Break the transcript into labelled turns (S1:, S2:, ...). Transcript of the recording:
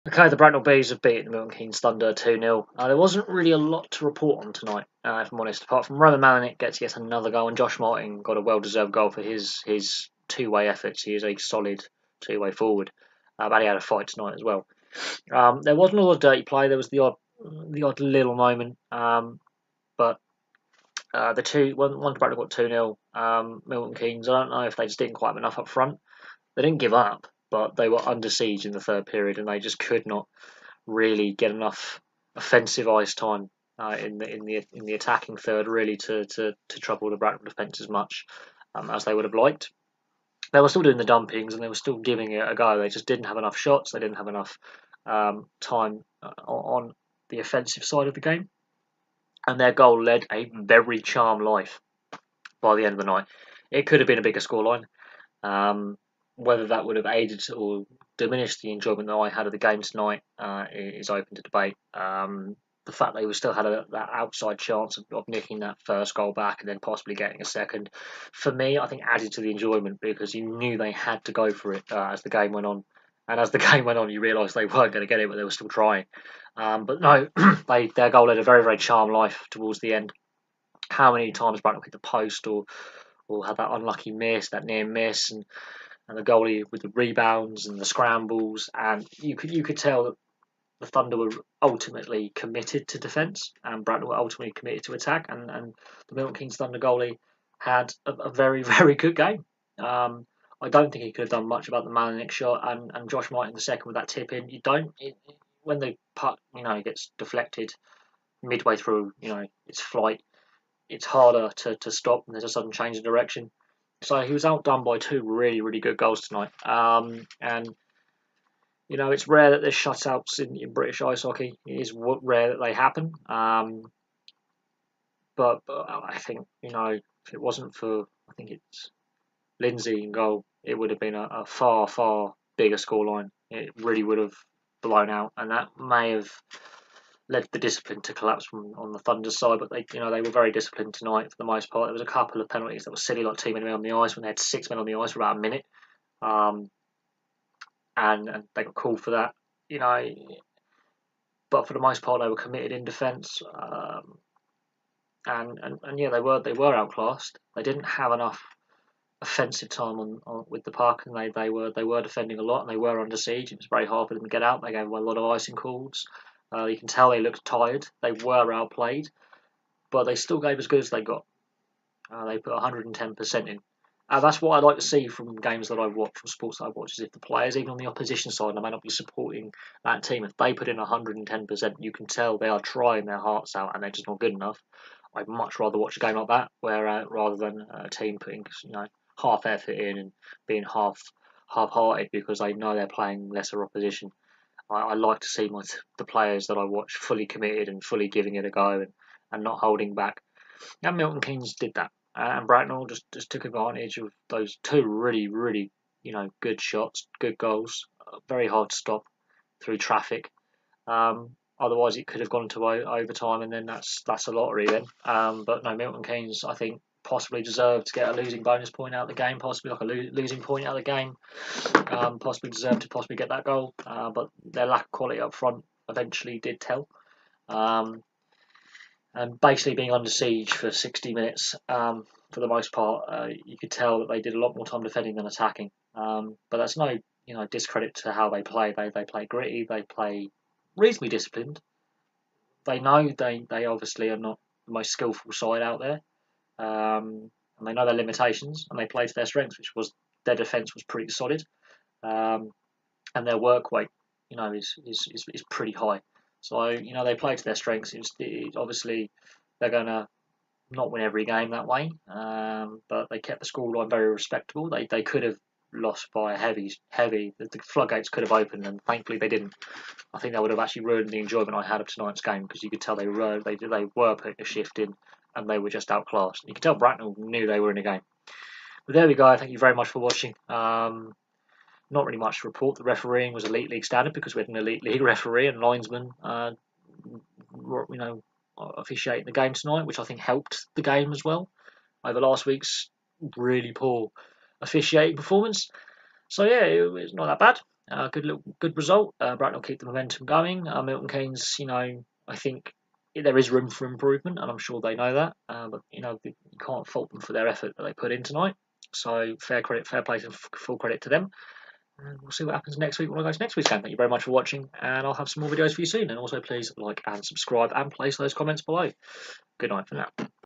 S1: Okay, the Bracknell Bees have beaten the Milton Keynes Thunder 2-0. There wasn't really a lot to report on tonight, if I'm honest, apart from Roman Malinik gets yet another goal, and Josh Martin got a well-deserved goal for his two-way efforts. He is a solid two-way forward, but he had a fight tonight as well. There wasn't a lot of dirty play. There was the odd little moment, but once Bracknell got 2-0, Milton Keynes, I don't know if they just didn't quite have enough up front. They didn't give up, but they were under siege in the third period, and they just could not really get enough offensive ice time in the attacking third, really to trouble the Bracknell defence as much as they would have liked. They were still doing the dumpings and they were still giving it a go. They just didn't have enough shots. They didn't have enough time on the offensive side of the game, and their goal led a very charmed life by the end of the night. It could have been a bigger scoreline. Whether that would have aided or diminished the enjoyment that I had of the game tonight is open to debate. The fact they still had that outside chance of nicking that first goal back and then possibly getting a second, for me, I think added to the enjoyment because you knew they had to go for it as the game went on. And as the game went on, you realised they weren't going to get it, but they were still trying. But no, their goal led a very, very charmed life towards the end. How many times Bracknell hit the post or had that unlucky miss, that near miss, and the goalie with the rebounds and the scrambles, and you could tell that the Thunder were ultimately committed to defence, and Bracknell were ultimately committed to attack, and the Milton Keynes Thunder goalie had a very very good game. I don't think he could have done much about the Malinik shot, and Josh Martin the second with that tip in. You don't when the puck gets deflected midway through its flight, it's harder to stop, and there's a sudden change of direction. So he was outdone by two really, really good goals tonight. And it's rare that there's shutouts in British ice hockey. It is rare that they happen. But I think if it wasn't for, I think it's Lindsay in goal, it would have been a far, far bigger scoreline. It really would have blown out, and that may have led the discipline to collapse on the Thunder side, but they were very disciplined tonight for the most part. There was a couple of penalties that were silly, like 2 men on the ice when they had 6 men on the ice for about a minute, and they got called for that. But for the most part they were committed in defence, and yeah, they were outclassed. They didn't have enough offensive time on with the puck, and they were defending a lot, and they were under siege. It was very hard for them to get out. They gave away a lot of icing calls. You can tell they looked tired. They were outplayed, but they still gave as good as they got. They put 110% in. That's what I like to see from games that I watch, from sports that I watch, is if the players, even on the opposition side, and I may not be supporting that team, if they put in 110%, you can tell they are trying their hearts out and they're just not good enough. I'd much rather watch a game like that, rather than a team putting half effort in and being half-hearted because they know they're playing lesser opposition. I like to see the players that I watch fully committed and fully giving it a go and not holding back. And Milton Keynes did that. And Bracknell just took advantage of those two really, really, good shots, good goals. Very hard to stop through traffic. Otherwise, it could have gone to overtime, and then that's a lottery then. But no, Milton Keynes, I think, possibly deserved to get a losing bonus point out of the game, possibly like a losing point out of the game. Possibly deserved to possibly get that goal, but their lack of quality up front eventually did tell. And basically being under siege for 60 minutes, for the most part, you could tell that they did a lot more time defending than attacking. But that's no discredit to how they play. They play gritty. They play reasonably disciplined. They know they obviously are not the most skillful side out there. And they know their limitations, and they play to their strengths, which was their defence was pretty solid, and their work rate, is pretty high. So they play to their strengths. Obviously they're going to not win every game that way, but they kept the scoreline very respectable. They could have lost by a heavy. The floodgates could have opened, and thankfully they didn't. I think that would have actually ruined the enjoyment I had of tonight's game because you could tell they were putting a shift in, and they were just outclassed. You could tell Bracknell knew they were in a game. But there we go. Thank you very much for watching. Not really much to report. The refereeing was elite league standard because we had an elite league referee and linesman, officiating the game tonight, which I think helped the game as well over last week's really poor officiating performance. So yeah, it was not that bad. Good result. Bracknell keep the momentum going. Milton Keynes, I think there is room for improvement, and I'm sure they know that. But you can't fault them for their effort that they put in tonight. So fair play, and full credit to them. And we'll see what happens next week when I go to next week's game. Thank you very much for watching, and I'll have some more videos for you soon. And also, please like and subscribe and place those comments below. Good night for now.